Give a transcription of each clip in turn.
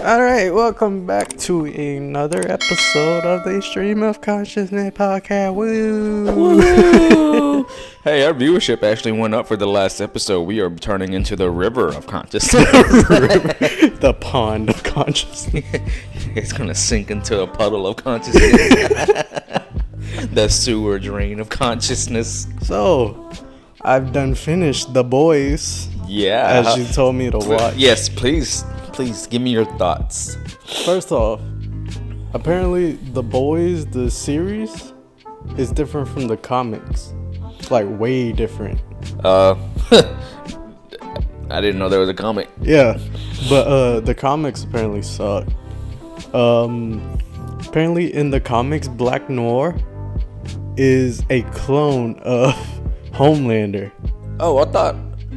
All right, welcome back to another episode of the Stream of Consciousness podcast. Woo! Hey, our viewership actually went up for the last episode. We are turning into the river of consciousness. The pond of consciousness. It's gonna sink into a puddle of consciousness. The sewer drain of consciousness. So, I've done finished The Boys. Yeah. As you told me to watch. Yes, please give me your thoughts. First off, apparently The Boys, the series, is different from the comics. Like, way different. I didn't know there was a comic. Yeah, but the comics apparently suck. Apparently in the comics, Black Noir is a clone of Homelander. Oh,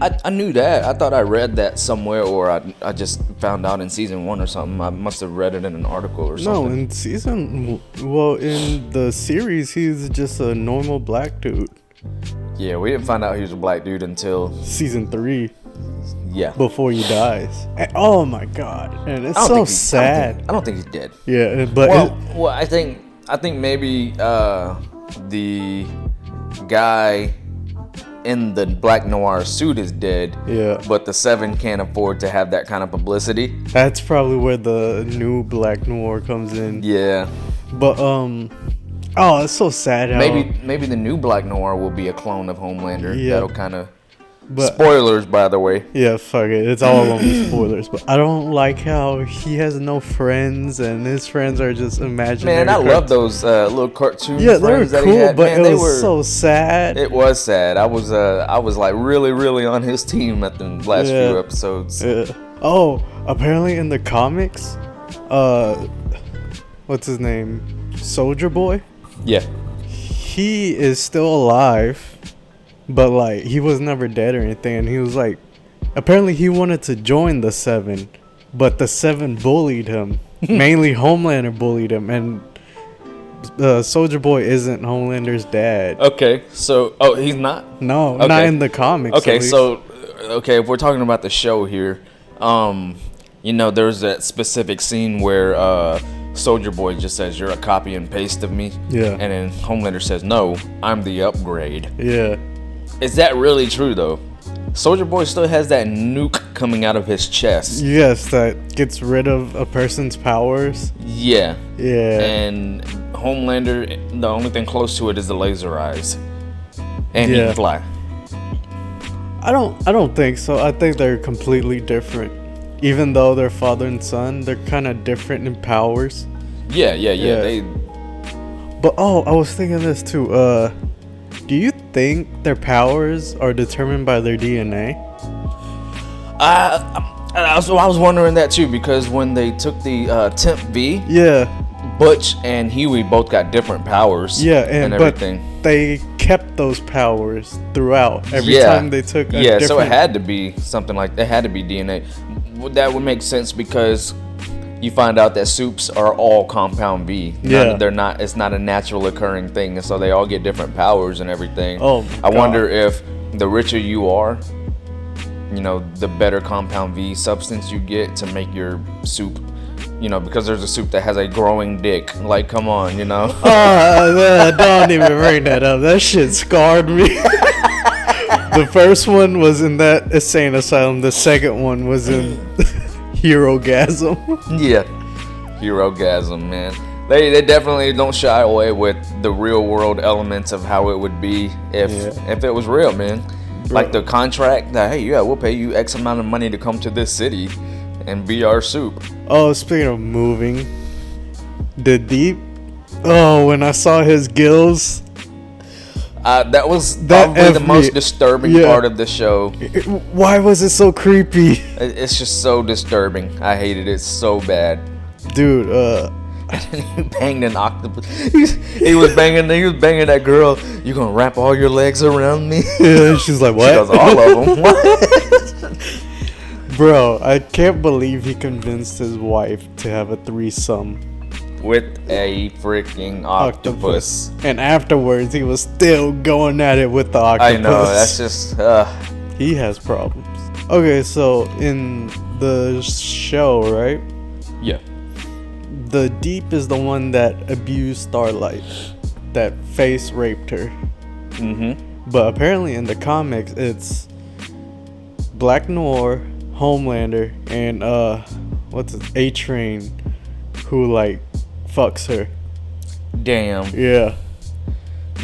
I knew that. I thought I read that somewhere, or I just found out in season 1 or something. I must have read it in an article or something. No, in the series, he's just a normal black dude. Yeah, we didn't find out he was a black dude until Season 3. Yeah. Before he dies. And, oh my god. And it's so sad. I don't think he's dead. Yeah, but well, I think maybe the guy in the Black Noir suit is dead. Yeah. But the Seven can't afford to have that kind of publicity. That's probably where the new Black Noir comes in. Yeah. But oh, it's so sad how maybe the new Black Noir will be a clone of Homelander. Yeah. That'll kind of spoilers, by the way. Yeah, fuck it. It's all gonna be spoilers. But I don't like how he has no friends and his friends are just imaginary. Man, I love those little cartoon friends that cool, he had. But Man, it was so sad. It was sad. I was like really on his team at the last few episodes. Yeah. Oh, apparently in the comics, what's his name? Soldier Boy? Yeah. He is still alive. But, like, he was never dead or anything. And he was, like... Apparently, he wanted to join the Seven. But the Seven bullied him. Mainly, Homelander bullied him. And Soldier Boy isn't Homelander's dad. Okay, so... Oh, he's not? No, okay. Not in the comics. Okay, so... Okay, if we're talking about the show here... there's that specific scene where... Soldier Boy just says, "You're a copy and paste of me." Yeah. And then Homelander says, "No, I'm the upgrade." Yeah. Is that really true, though? Soldier Boy still has that nuke coming out of his chest. Yes, that gets rid of a person's powers. Yeah. Yeah. And Homelander, the only thing close to it is the laser eyes. And he can fly. I don't think so. I think they're completely different. Even though they're father and son, they're kind of different in powers. Yeah. But I was thinking this too. Do you think their powers are determined by their DNA? I was wondering that too, because when they took the Temp V, Butch and Huey both got different powers. Yeah, and everything. But they kept those powers throughout. Every time they took a different... so it had to be something like that. It had to be DNA. That would make sense because you find out that soups are all compound V. They're not. It's not a natural occurring thing, and so they all get different powers and everything. I wonder if the richer you are, the better compound V substance you get to make your soup. Because there's a soup that has a growing dick. Like, come on, don't even bring that up. That shit scarred me. The first one was in that insane asylum. The second one was in Herogasm. Yeah, Herogasm, man. They definitely don't shy away with the real world elements of how it would be if it was real, man. Like the contract that, hey, we'll pay you X amount of money to come to this city and be our soup. Oh, speaking of moving, the Deep. Oh, when I saw his gills. That was probably the most disturbing part of the show. Why was it so creepy? It's just so disturbing. I hated it so bad. Dude, he banged an octopus. He was banging that girl. You gonna wrap all your legs around me? Yeah, she's like, what? She goes, all of them. What? Bro, I can't believe he convinced his wife to have a threesome with a freaking octopus. And afterwards, he was still going at it with the octopus. I know, that's just... He has problems. Okay, so in the show, right? Yeah. The Deep is the one that abused Starlight, that face raped her. But apparently in the comics, it's Black Noir, Homelander, and what's it, A-Train, who like fucks her. Damn. Yeah.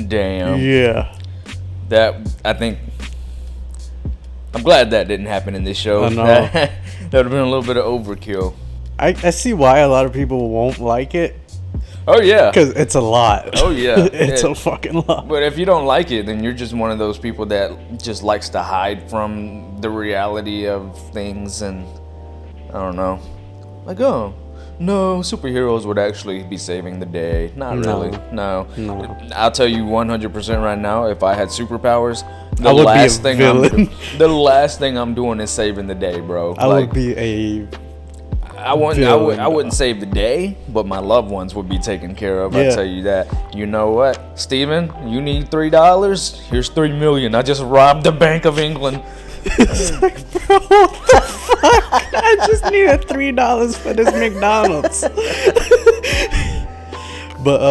Damn. Yeah. That, I think, I'm glad that didn't happen in this show. I know. That would have been a little bit of overkill. I see why a lot of people won't like it. Oh yeah. Because it's a lot. Oh yeah. It's a fucking lot. But if you don't like it, then you're just one of those people that just likes to hide from the reality of things, and I don't know. Like, oh, no, superheroes would actually be saving the day. Not really. No. I'll tell you 100% right now, if I had superpowers, the last thing I'm doing is saving the day, bro. I would be a I wouldn't save the day, but my loved ones would be taken care of. I tell you that. You know what, Steven? You need $3? Here's $3 million. I just robbed the Bank of England. It's like, bro, what the fuck? I just needed $3 for this McDonald's. But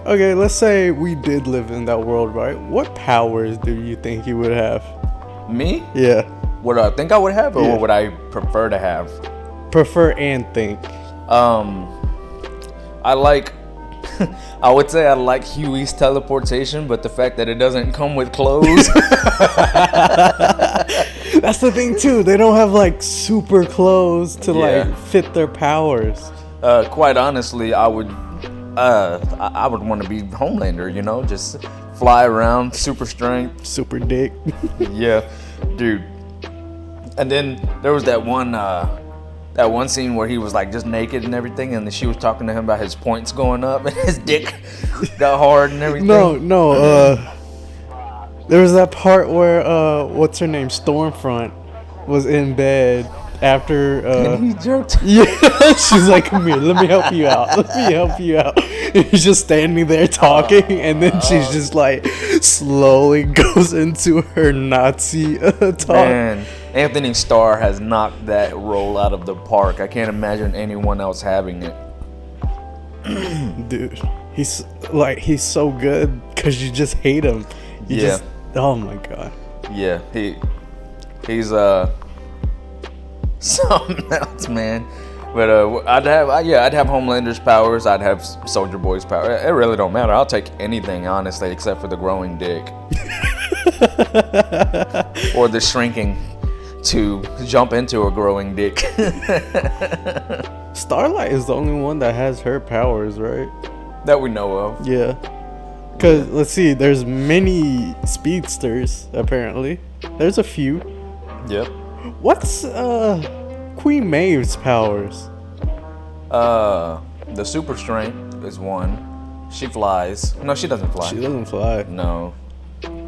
okay, let's say we did live in that world, right? What powers do you think you would have? Me? Yeah. What do I think I would have, or what would I prefer to have? Prefer and think. I like. I would say I like Huey's teleportation, but the fact that it doesn't come with clothes. That's the thing too. They don't have like super clothes to like fit their powers. Quite honestly, I would want to be Homelander. You know, just fly around, super strength, super dick. Yeah, dude. And then there was that one scene where he was like just naked and everything, and then she was talking to him about his points going up and his dick got hard and everything. No. There was that part where what's her name, Stormfront, was in bed after and he jerked. Yeah, she's like, "Come here, let me help you out. Let me help you out." And he's just standing there talking, and then she's just like slowly goes into her Nazi talk. Man, Anthony Starr has knocked that role out of the park. I can't imagine anyone else having it. Dude, he's so good because you just hate him. Oh my god. Yeah, he's something else, man. But I'd have Homelander's powers. I'd have Soldier Boy's power. It really don't matter. I'll take anything, honestly, except for the growing dick or the shrinking to jump into a growing dick. Starlight is the only one that has her powers, right? That we know of. Yeah. Because let's see, there's many speedsters apparently. There's a few. Yep. What's Queen Maeve's powers? The super strength is one. She flies. No, she doesn't fly. She doesn't fly. No.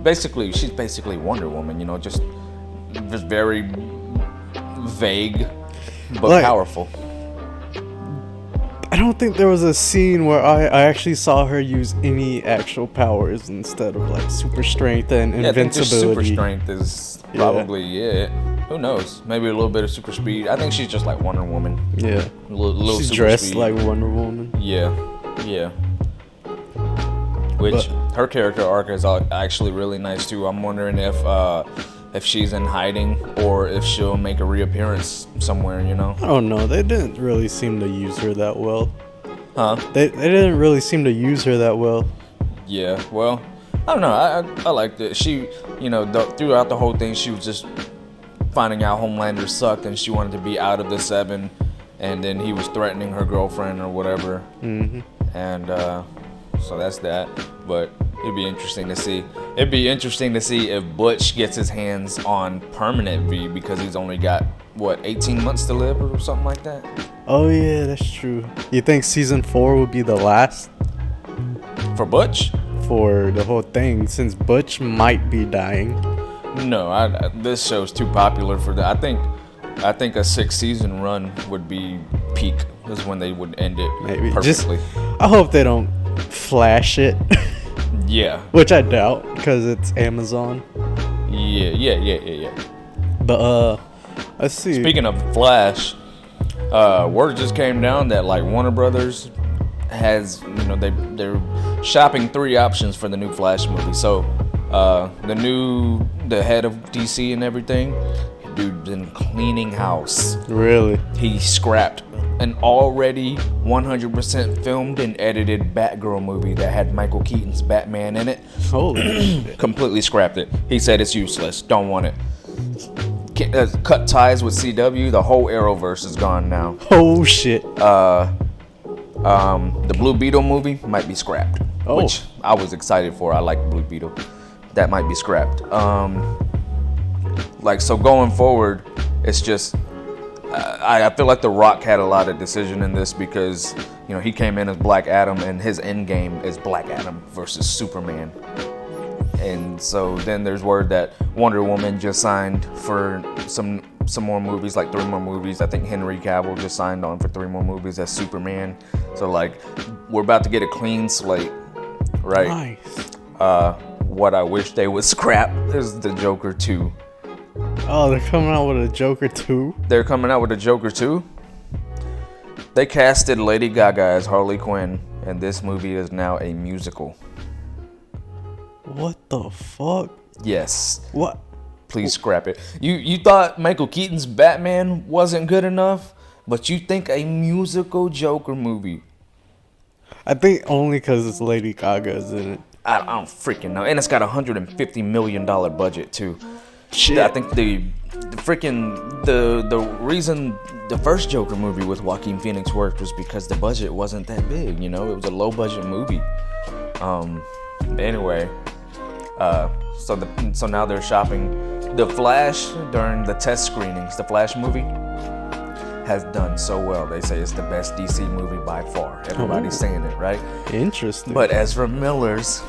Basically, she's basically Wonder Woman. You know, just very vague, but powerful. I don't think there was a scene where I actually saw her use any actual powers instead of like super strength and invincibility. I think super strength is probably it. Who knows? Maybe a little bit of super speed. I think she's just like Wonder Woman. Yeah. Little she's super dressed speed. like Wonder Woman. Yeah. Which her character arc is actually really nice too. I'm wondering if she's in hiding or if she'll make a reappearance somewhere, you know? I don't know. They didn't really seem to use her that well. Huh? They didn't really seem to use her that well. Yeah, well, I don't know. I liked it. She, throughout the whole thing, she was just finding out Homelander sucked and she wanted to be out of the Seven, and then he was threatening her girlfriend or whatever. Mm-hmm. And so that's that. But it'd be interesting to see. It'd be interesting to see if Butch gets his hands on permanent V, because he's only got 18 months to live or something like that. Oh yeah, that's true. You think season 4 would be the last for Butch? For the whole thing, since Butch might be dying. No, this show's too popular for that. I think a 6-season run would be peak. Is when they would end it. Maybe perfectly. I hope they don't flash it. Yeah. Which I doubt, because it's Amazon. Yeah. But let's see. Speaking of Flash, Word just came down that like Warner Brothers has, they're shopping 3 options for the new Flash movie. So the head of DC and everything, dude, been cleaning house. Really? He scrapped an already 100% filmed and edited Batgirl movie that had Michael Keaton's Batman in it. Holy shit. Completely scrapped it. He said it's useless. Don't want it. Cut ties with CW. The whole Arrowverse is gone now. Oh shit. The Blue Beetle movie might be scrapped, which I was excited for. I like Blue Beetle. That might be scrapped. So going forward, it's just I feel like The Rock had a lot of decision in this because he came in as Black Adam and his end game is Black Adam versus Superman. And so then there's word that Wonder Woman just signed for some more movies, like 3 more movies. I think Henry Cavill just signed on for 3 more movies as Superman. So like we're about to get a clean slate, right? Nice. What I wish they would scrap is the Joker 2. Oh, they're coming out with a Joker 2? They're coming out with a Joker 2. They casted Lady Gaga as Harley Quinn, and this movie is now a musical. What the fuck? Yes. What? Please scrap it. You thought Michael Keaton's Batman wasn't good enough, but you think a musical Joker movie? I think only because it's Lady Gaga's in it. I don't freaking know. And it's got $150 million budget too. Shit. I think the reason the first Joker movie with Joaquin Phoenix worked was because the budget wasn't that big. It was a low budget movie. Anyway, so now they're shopping. The Flash during the test screenings. The Flash movie has done so well. They say it's the best DC movie by far. Everybody's saying it, right? Interesting. But Ezra Miller's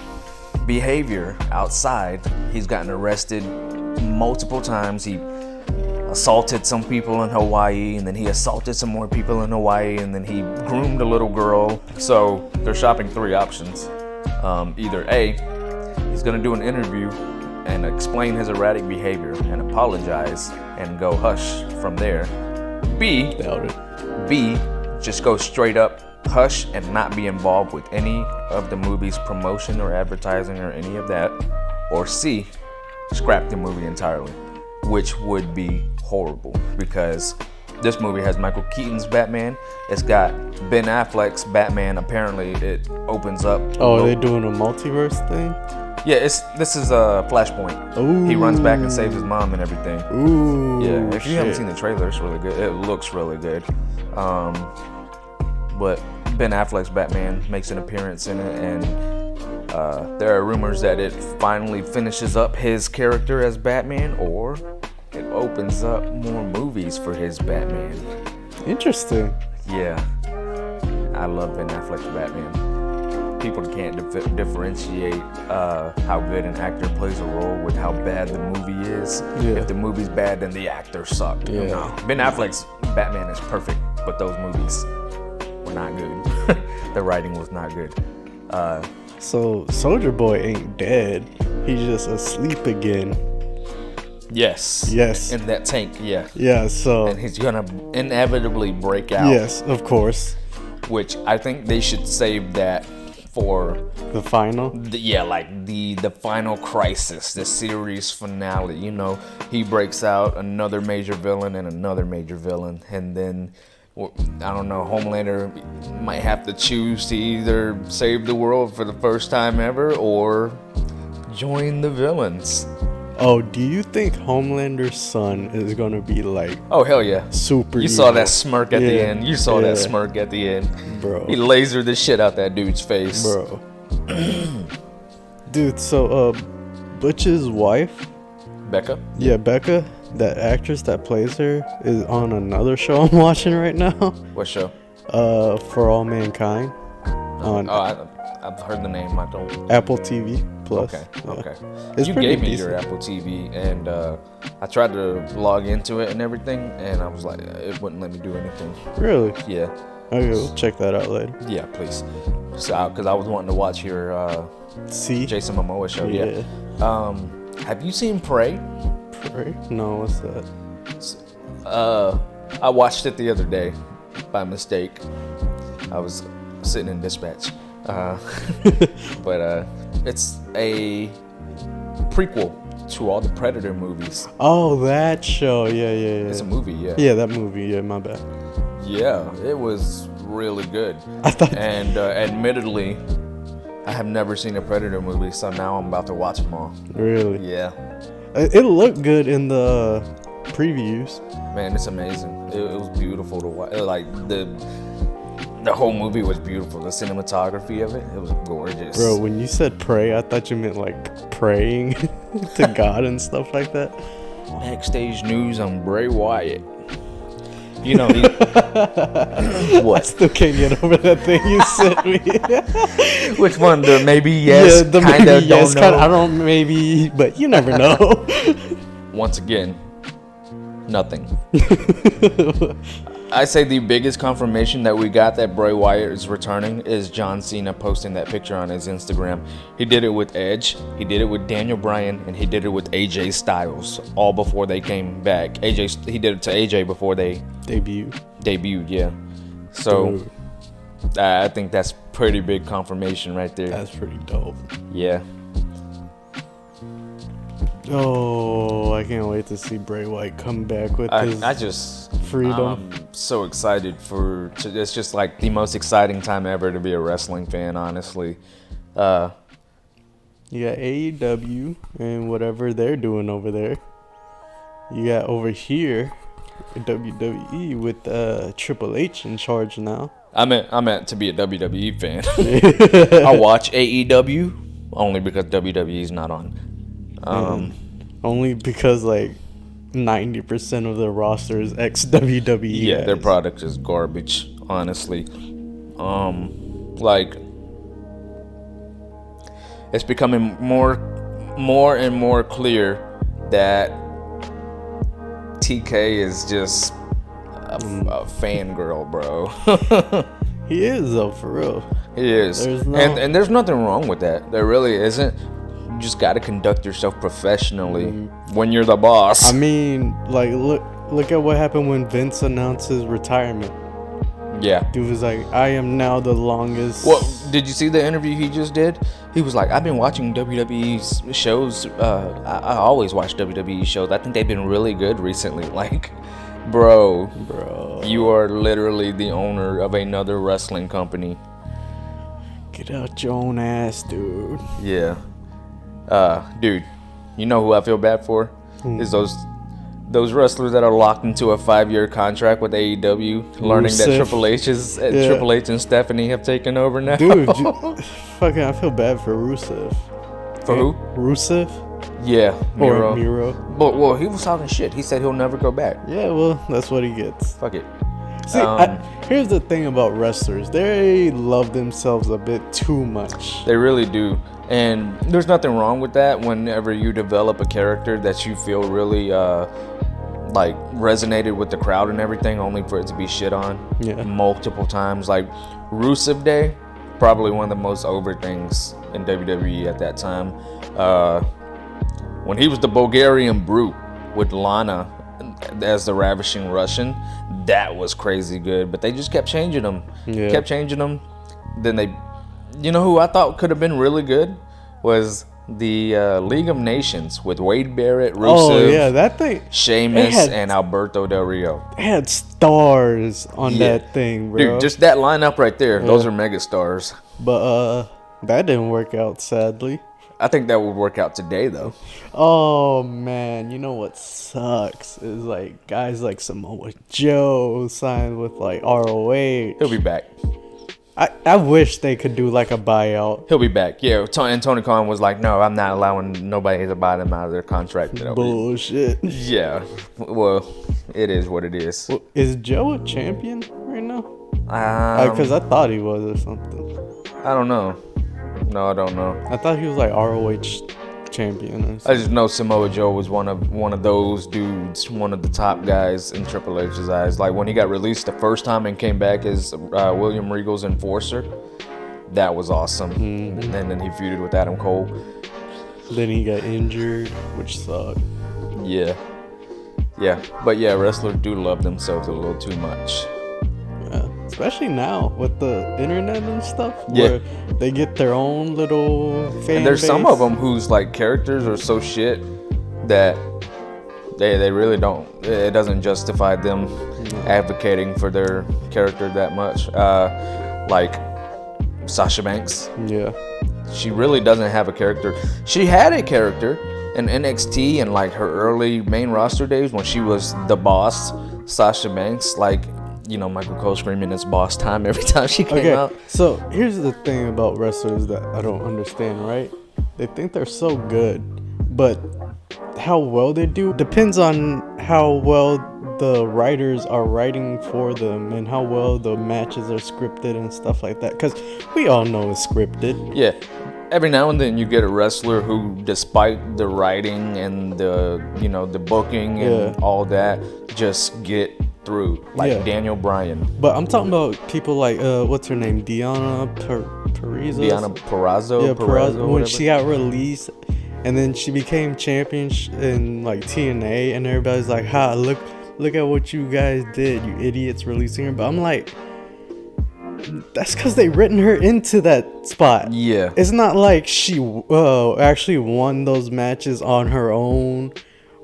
behavior outside, he's gotten arrested multiple times. He assaulted some people in Hawaii, and then he assaulted some more people in Hawaii, and then he groomed a little girl. So they're shopping 3 options. Either A, he's gonna do an interview and explain his erratic behavior and apologize and go hush from there. B, Doubt it. B, just go straight up hush and not be involved with any of the movie's promotion or advertising or any of that. Or C, scrap the movie entirely, which would be horrible because this movie has Michael Keaton's Batman. It's got Ben Affleck's Batman. Apparently, it opens up. Oh, are they doing a multiverse thing? Yeah, this is Flashpoint. Ooh. He runs back and saves his mom and everything. Ooh. Yeah, if you haven't shit. seen the trailer, it's really good. It looks really good. But Ben Affleck's Batman makes an appearance in it, and there are rumors that it finally finishes up his character as Batman, or it opens up more movies for his Batman. Interesting. Yeah, I love Ben Affleck's Batman. People can't differentiate how good an actor plays a role with how bad the movie is. Yeah. If the movie's bad, then the actor sucked. Yeah. No. Ben Affleck's Batman is perfect, but those movies were not good. The writing was not good. So Soldier Boy ain't dead. He's just asleep again. Yes. Yes. In that tank, yeah. Yeah, so And he's gonna inevitably break out. yes, of course. Which I think they should save that for The final. the final crisis, the series finale. He breaks out another major villain and another major villain, and then I don't know, Homelander might have to choose to either save the world for the first time ever or join the villains. Oh, do you think Homelander's son is gonna be like Oh hell yeah! super? You saw evil? that smirk at the Yeah, end. You saw yeah. that smirk at the end. Bro. He lasered the shit out that dude's face. Bro. Dude, so Butch's wife, Becca. yeah, Becca, that actress that plays her, is on another show I'm watching right now. What show? For All Mankind on I've heard the name. I don't. Apple TV Plus. Okay. Yeah. Okay. It's You pretty gave me decent. your Apple TV, and I tried to log into it and everything, and I was like, it wouldn't let me do anything. Really? Yeah. Okay, we'll check that out later. Yeah, please. So, because I was wanting to watch your See? Jason Momoa show. Yeah. Yeah. Have you seen Prey? Prey? No, what's that? I watched it the other day. by mistake. I was sitting in dispatch. But it's a prequel to all the Predator movies. Oh, that show. Yeah. It's a movie, yeah. Yeah, that movie. Yeah, my bad. Yeah, it was really good. I thought. And admittedly, I have never seen a Predator movie, so now I'm about to watch them all. Really? Yeah. It looked good in the previews. Man, it's amazing. It was beautiful to watch. Like the whole movie was beautiful. The cinematography of it was gorgeous. Bro, when you said pray, I thought you meant like praying to God and stuff like that. Backstage news on Bray Wyatt. You know, he, I what? still can't get over that thing you sent me. Which one? The maybe yes, the kind maybe of yes, don't know. I don't maybe, but you never know. Once again, nothing. I say the biggest confirmation that we got that Bray Wyatt is returning is John Cena posting that picture on his Instagram. He did it with Edge, he did it with Daniel Bryan, and he did it with AJ Styles, all before they came back. He did it to AJ before they debuted, yeah. So Dude, I think that's pretty big confirmation right there. that's pretty dope. Yeah. Oh, I can't wait to see Bray Wyatt come back with his I just freedom. I'm so excited it's just like the most exciting time ever to be a wrestling fan, honestly. You got AEW and whatever they're doing over there. You got over here WWE with Triple H in charge now. I meant to be a WWE fan. I watch AEW only because WWE's not on. Only because like 90% of the roster is ex WWE. Yeah, their product is garbage, honestly. Like it's becoming more and more clear that TK is just a fangirl, bro. He is though, for real. He is. And there's nothing wrong with that. There really isn't. You just got to conduct yourself professionally when you're the boss. I mean, like look at what happened when Vince announced his retirement. Yeah. Dude was like, I am now the longest. Well, did you see the interview he just did? He was like, I've been watching WWE's shows. I always watch WWE shows. I think they've been really good recently. Like, bro, you are literally the owner of another wrestling company. Get out your own ass, dude. Yeah. Dude, you know who I feel bad for? Is those wrestlers that are locked into a 5-year contract with AEW, learning that Triple H and Stephanie have taken over now. Dude, fucking, I feel bad for Rusev. For who? Rusev? Yeah, Miro. Or Miro. But well, he was talking shit. He said he'll never go back. Yeah, well, that's what he gets. Fuck it. See, here's the thing about wrestlers. They love themselves a bit too much. They really do. And there's nothing wrong with that whenever you develop a character that you feel really like resonated with the crowd and everything, only for it to be shit on multiple times. Like Rusev Day, probably one of the most over things in WWE at that time. When he was the Bulgarian Brute with Lana as the Ravishing Russian, that was crazy good. But they just kept changing them. Then they, you know who I thought could have been really good was the League of Nations with Wade Barrett, Rusev, oh yeah, that thing. Sheamus, and Alberto Del Rio. They had stars on that thing, bro. Dude, just that lineup right there. Those are mega stars. But that didn't work out, sadly. I think that would work out today, though. Oh man, you know what sucks is like guys like Samoa Joe signed with like ROH. He'll be back. I wish they could do like a buyout. He'll be back. Yeah, and Tony Khan was like, no, I'm not allowing nobody to buy them out of their contract. Bullshit. Yeah. Well, it is what it is. Well, is Joe a champion right now? Because I thought he was or something. I don't know. No, I don't know. I thought he was like ROH champion or something. I just know Samoa Joe was one of those dudes, one of the top guys in Triple H's eyes. Like when he got released the first time and came back as William Regal's enforcer, that was awesome. And then he feuded with Adam Cole. Then he got injured, which sucked. Yeah. But yeah, wrestlers do love themselves a little too much. especially now with the internet and stuff, Yeah. where they get their own little fan And there's some base. of them whose like characters are so shit that they really don't. It doesn't justify them advocating for their character that much. Like Sasha Banks, Yeah. she really doesn't have a character. She had a character in NXT and like her early main roster days when she was the boss, Sasha Banks. Like, you know, Michael Cole screaming it's boss time every time she came Okay, out. so here's the thing about wrestlers that I don't understand, right? They think they're so good, but how well they do depends on how well the writers are writing for them and how well the matches are scripted and stuff like that. Because we all know it's scripted. Yeah. Every now and then you get a wrestler who, despite the writing and the, you know, the booking and Yeah. all that, just get through. Like Yeah. Daniel Bryan, But I'm talking about people like, what's her name? Diana Perez? Diana Perazzo, Yeah, Perez. When whatever. she got released and then she became champion in like TNA, and everybody's like, "Ha, look at what you guys did, you idiots, releasing her." But I'm like, that's because they written her into that spot. Yeah. It's not like she actually won those matches on her own,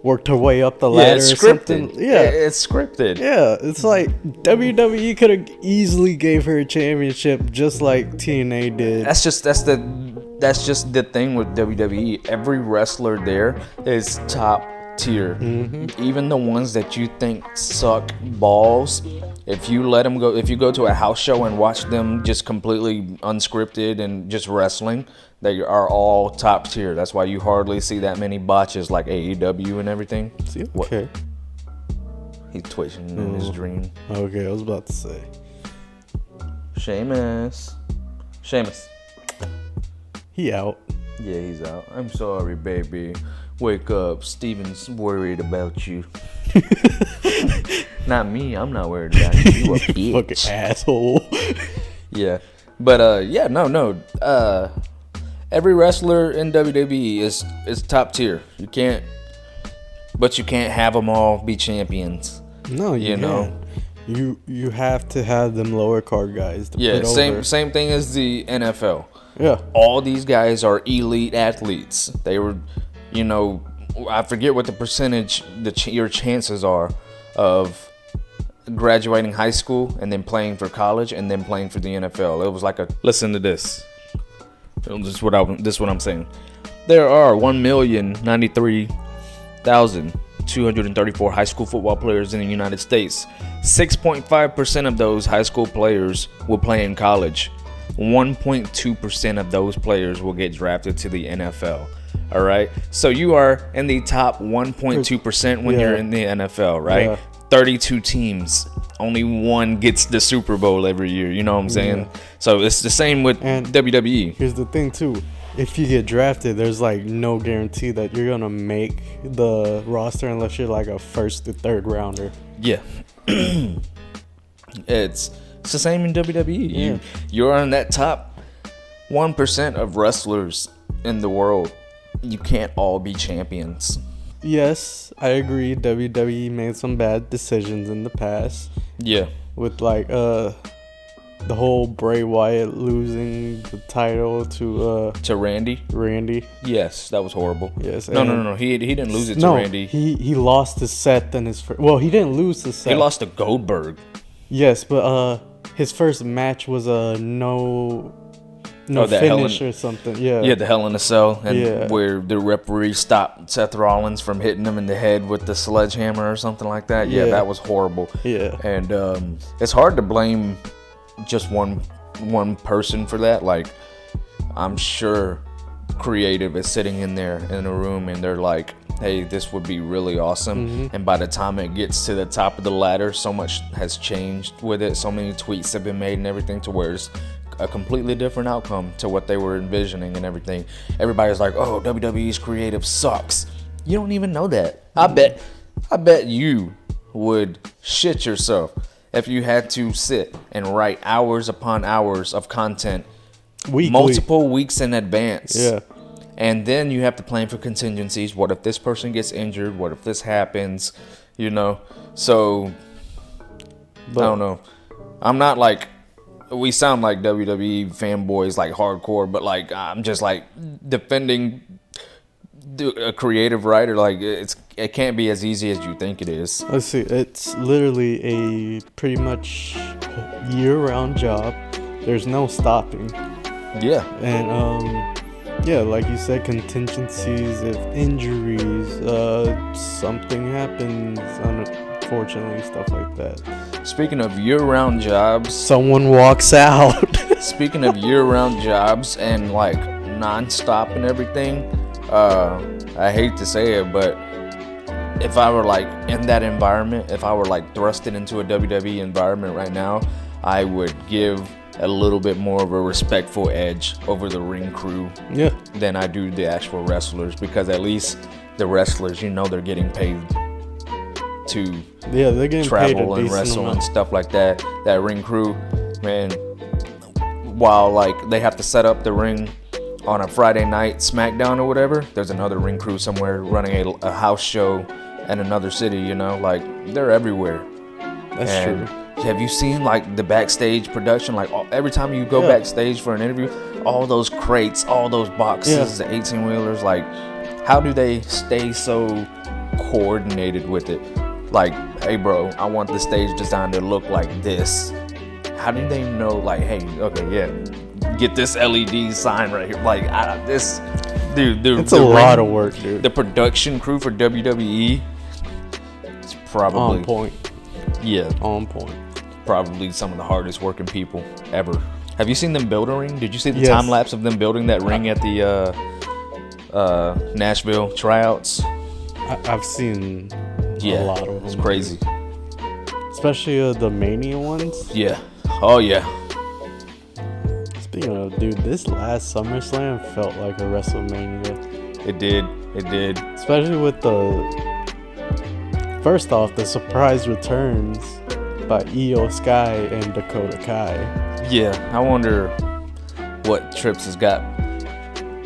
worked her way up the Yeah, ladder it's or scripted. something. Yeah. It's scripted. Yeah, it's like WWE could have easily gave her a championship just like TNA did. That's just the thing with WWE. Every wrestler there is top tier. Mm-hmm. Even the ones that you think suck balls, if you let them go, if you go to a house show and watch them just completely unscripted and just wrestling, they are all top tier. That's why you hardly see that many botches like AEW and everything. See, What? okay. He's twitching in his dream. Okay, I was about to say. Sheamus. He out. Yeah, he's out. I'm sorry, baby. Wake up. Steven's worried about you. Not me. I'm not worried about you. You a Fucking bitch. asshole. Yeah. But, yeah, no. Every wrestler in WWE is top tier. You can't have them all be champions. No, you know. know. You have to have them lower card guys to Yeah, put over. same thing as the NFL. Yeah. All these guys are elite athletes. They were, you know, I forget what the percentage, your chances are of graduating high school and then playing for college and then playing for the NFL. It was like listen to this. This is what I'm saying. There are 1,093,234 high school football players in the United States. 6.5% of those high school players will play in college. 1.2% of those players will get drafted to the NFL. All right. So you are in the top 1.2% when you're in the NFL, right? Yeah. 32 teams. Only one gets the Super Bowl every year. You know what I'm saying? Yeah. So it's the same with And WWE. Here's the thing too. If you get drafted, there's like no guarantee that you're gonna make the roster unless you're like a first or third rounder. Yeah. It's the same in WWE. Yeah. You're on that top 1% of wrestlers in the world. You can't all be champions. Yes, I agree. WWE made some bad decisions in the past Yeah. with like the whole Bray Wyatt losing the title to To Randy? Randy. Yes, that was horrible. Yes. No. He didn't lose it to No, Randy. he lost to Seth and his first. Well, he didn't lose to Seth. He lost to Goldberg. Yes, but his first match was a no that finish Hell or something. Yeah. Yeah, the Hell in a Cell, and Yeah. where the referee stopped Seth Rollins from hitting him in the head with the sledgehammer or something like that. Yeah, Yeah. that was horrible. Yeah. And it's hard to blame just one person for that. Like, I'm sure creative is sitting in there in a room and they're like, hey, this would be really awesome. Mm-hmm. And by the time it gets to the top of the ladder, so much has changed with it. So many tweets have been made and everything to where it's a completely different outcome to what they were envisioning and everything. Everybody's like, oh, WWE's creative sucks. You don't even know that. I bet you would shit yourself if you had to sit and write hours upon hours of content Weekly. multiple weeks in advance. Yeah. And then you have to plan for contingencies. What if this person gets injured? What if this happens? You know? So, But I don't know. I'm not like, we sound like WWE fanboys, like hardcore, but like I'm just like defending a creative writer. Like it can't be as easy as you think it is. Let's see. It's literally a pretty much year-round job. There's no stopping. Yeah. And yeah, like you said, contingencies, if injuries, something happens, unfortunately, stuff like that. Speaking of year-round jobs, Someone walks out. speaking of year-round jobs and like non-stop and everything, I hate to say it, but if I were like in that environment, if I were like thrusted into a WWE environment right now, I would give a little bit more of a respectful edge over the ring crew Yeah. than I do the actual wrestlers, because at least the wrestlers, you know, they're getting paid to Yeah, they're getting paid travel a and decent wrestle amount. and stuff like that. That ring crew, man, while like they have to set up the ring on a Friday night SmackDown or whatever, there's another ring crew somewhere running a house show in another city, you know, like they're everywhere. That's And true. have you seen like the backstage production? Like every time you go Yeah. backstage for an interview, all those crates, all those boxes, the 18 wheelers, like how do they stay so coordinated with it? Like, hey bro, I want the stage design to look like this. How do they know, like, hey, okay, yeah, get this LED sign right here. Like, this, dude, It's a lot of work, dude. The production crew for WWE is probably, On point. yeah, On point. probably some of the hardest working people ever. Have you seen them build a ring? Did you see the Yes. time lapse of them building that ring at the Nashville tryouts? I've seen Yeah, a lot of them. it's crazy. Especially the Mania ones. Yeah. Oh yeah. Speaking of, dude, this last SummerSlam felt like a WrestleMania. It did. It did. Especially with first off, the surprise returns by Io Sky and Dakota Kai. Yeah. I wonder what Trips has got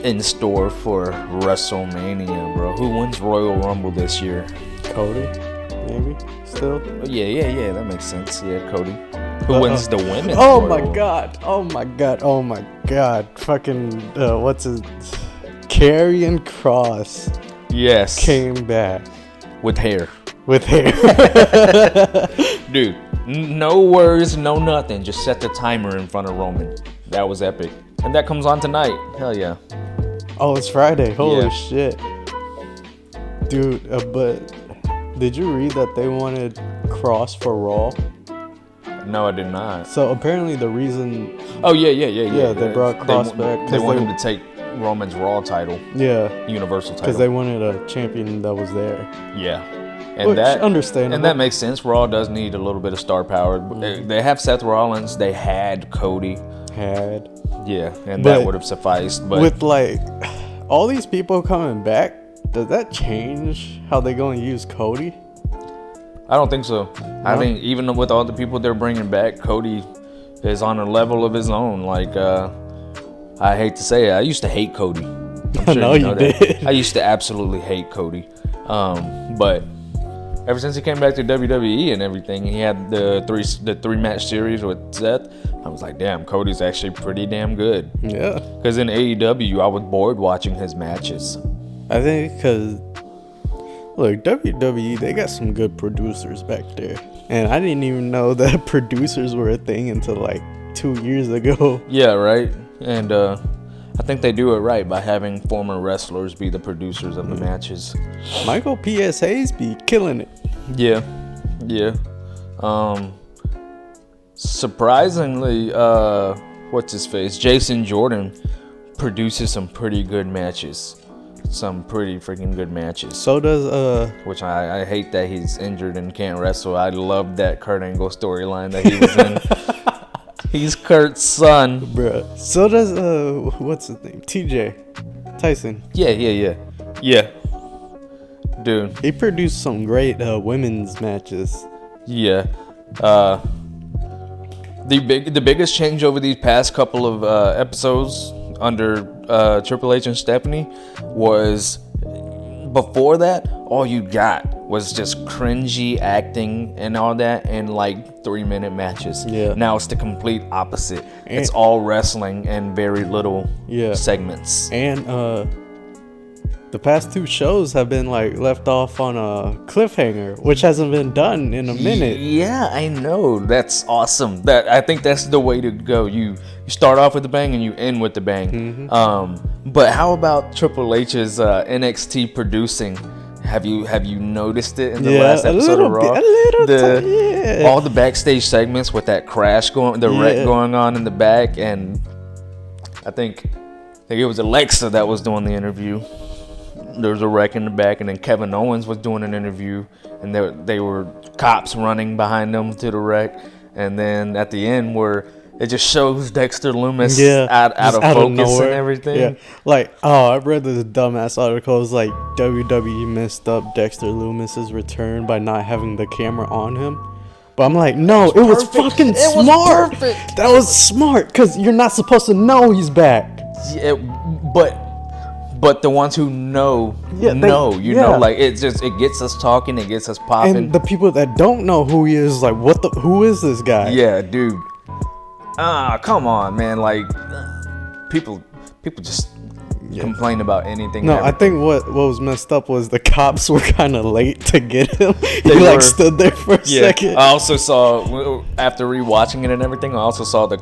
in store for WrestleMania, bro. Who wins Royal Rumble this year? Cody, maybe, still. Yeah. That makes sense. Yeah, Cody. Who wins the women's? Oh Royal my Rumble? god, oh my god, oh my god. Fucking, what's his... Karrion Kross Yes. came back With hair. with hair. Dude, no words, no nothing. Just set the timer in front of Roman. That was epic. And that comes on tonight. Hell yeah. Oh, it's Friday. Holy Yeah. shit. Dude, but did you read that they wanted Cross for Raw? No, I did not. So apparently the reason, Oh, yeah. Yeah, they brought Cross back 'cause They want they- him to take Roman's Raw title, yeah, Universal title. because they wanted a champion that was there. Yeah. And Which, that understandable. And that makes sense. Raw does need a little bit of star power. They have Seth Rollins. They had Cody. Had. Yeah, and But that would have sufficed. But With like all these people coming back, does that change how they going to use Cody? I don't think so. I No? think even with all the people they're bringing back, Cody is on a level of his own. Like, I hate to say it, I used to hate Cody. I'm I know you that. did. I used to absolutely hate Cody. But ever since he came back to WWE and everything, he had the three match series with Seth. I was like, damn, Cody's actually pretty damn good. Yeah. Because in AEW, I was bored watching his matches. I think because, look, WWE, they got some good producers back there. And I didn't even know that producers were a thing until like 2 years ago. Yeah, right. And I think they do it right by having former wrestlers be the producers of the matches. Michael P.S. Hayes be killing it. Yeah. Surprisingly, what's his face? Jason Jordan produces some pretty good matches. Some pretty freaking good matches. So does, Which I hate that he's injured and can't wrestle. I love that Kurt Angle storyline that he was in. He's Kurt's son. bruh. So does, what's his name? TJ Tyson. Yeah. Dude, He produced some great women's matches. yeah. The biggest change over these past couple of episodes under Triple H and Stephanie was before that, all you got was just cringy acting and all that, and like 3-minute matches. Yeah. Now it's the complete opposite. It's all wrestling and very little segments. And the past 2 shows have been like left off on a cliffhanger, which hasn't been done in a minute. Yeah, I know. That's awesome. I think that's the way to go. You start off with the bang and you end with the bang. But how about Triple H's NXT producing? Have you noticed it in the last episode of Raw? All the backstage segments with that crash wreck going on in the back, and I think it was Alexa that was doing the interview. There was a wreck in the back, and then Kevin Owens was doing an interview, and they were cops running behind them to the wreck, and then at the end where it just shows Dexter Lumis out of focus and everything. Yeah, like I read this dumbass article. It was like WWE messed up Dexter Lumis's return by not having the camera on him. But I'm like, no, it was fucking smart. That was smart because you're not supposed to know he's back. Yeah, but the ones who know, like it gets us talking, it gets us popping. And the people that don't know who he is, like, who is this guy? Yeah, dude. Come on, man. Like, people just complain about anything. No, I think what was messed up was the cops were kind of late to get him. He stood there for a second. I also saw, after rewatching it and everything, I also saw the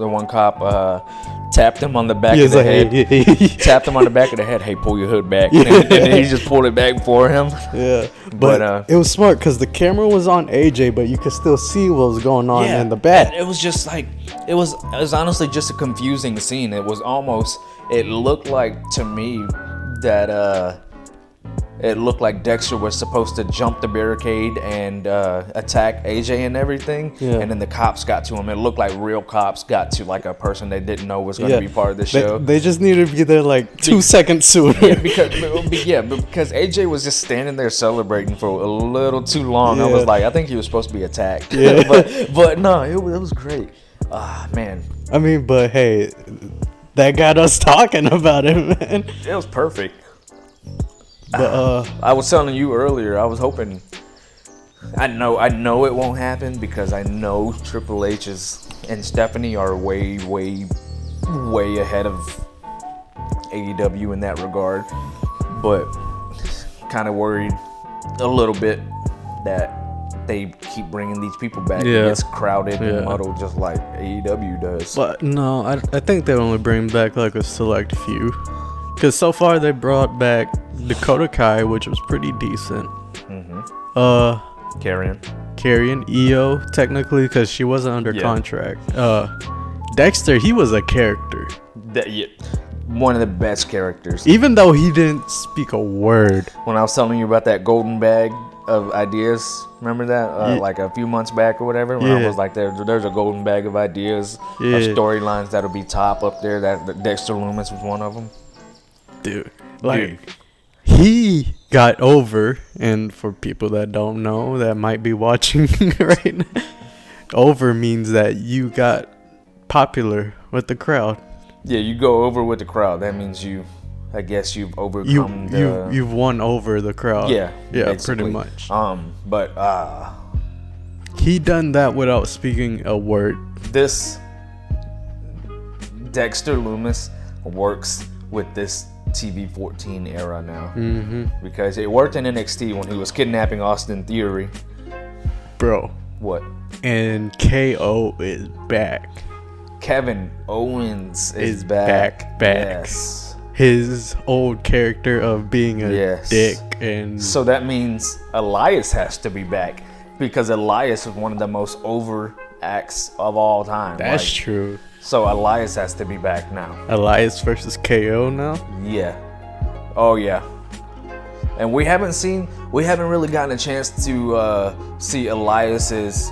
one cop tapped him on the back of the head. Tapped him on the back of the head. Hey, pull your hood back. And then he just pulled it back for him. Yeah, but it was smart because the camera was on AJ, but you could still see what was going on in the back. It was just like it was honestly just a confusing scene. It was almost. It looked like to me that it looked like Dexter was supposed to jump the barricade and attack AJ and everything, and then the cops got to him. It looked like real cops got to like a person they didn't know was going to be part of the show. They just needed to be there like 2 seconds sooner. Because AJ was just standing there celebrating for a little too long. I was like, I think he was supposed to be attacked. Yeah. but no, it was great. Man. I mean, but hey, that got us talking about it, man. It was perfect. But I was telling you earlier, I was hoping. I know it won't happen because I know Triple H and Stephanie are way ahead of AEW in that regard. But kind of worried a little bit that they keep bringing these people back. It gets crowded and muddled just like AEW does. But no, I think they only bring back like a select few. Because so far they brought back Dakota Kai, which was pretty decent. Karrion, Io, technically, because she wasn't under contract. Dexter, he was a character. One of the best characters. Even though he didn't speak a word. When I was telling you about that golden bag of ideas, remember that? Like a few months back or whatever? When I was like, there's a golden bag of ideas, of storylines that'll be top up there. That Dexter Lumis was one of them. Dude, he got over, and for people that don't know, that might be watching right now, over means that you got popular with the crowd. Yeah, you go over with the crowd. That means you've overcome you've won over the crowd. Yeah, pretty much. But he done that without speaking a word. This Dexter Lumis works with this TV 14 era now, because it worked in NXT when he was kidnapping Austin Theory. Bro, what? And KO is back. Kevin Owens is back. Yes. His old character of being a dick, and so that means Elias has to be back, because Elias is one of the most over acts of all time. That's true. So Elias has to be back now. Elias versus KO now? Yeah. Oh yeah. And we haven't really gotten a chance to see Elias's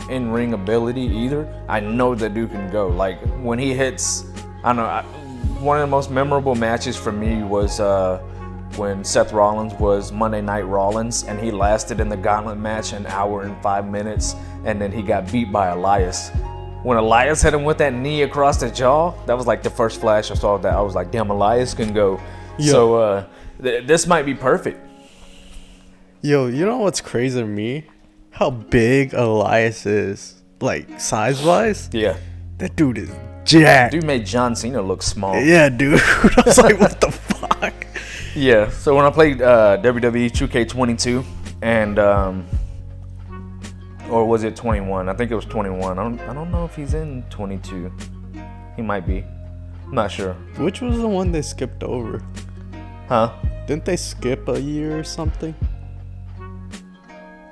in-ring ability either. I know that dude can go. Like when he hits, I don't know. One of the most memorable matches for me was when Seth Rollins was Monday Night Rollins, and he lasted in the gauntlet match an hour and 5 minutes, and then he got beat by Elias. When Elias hit him with that knee across the jaw, that was like the first flash I saw that. I was like, damn, Elias can go. Yo. So this might be perfect. Yo, you know what's crazy to me? How big Elias is, like size wise. Yeah. That dude is jacked. Dude made John Cena look small. Yeah, dude. I was like, what the fuck? Yeah. So when I played WWE 2K22 and or was it 21? I think it was 21. I don't know if he's in 22. He might be. I'm not sure. Which was the one they skipped over? Huh? Didn't they skip a year or something?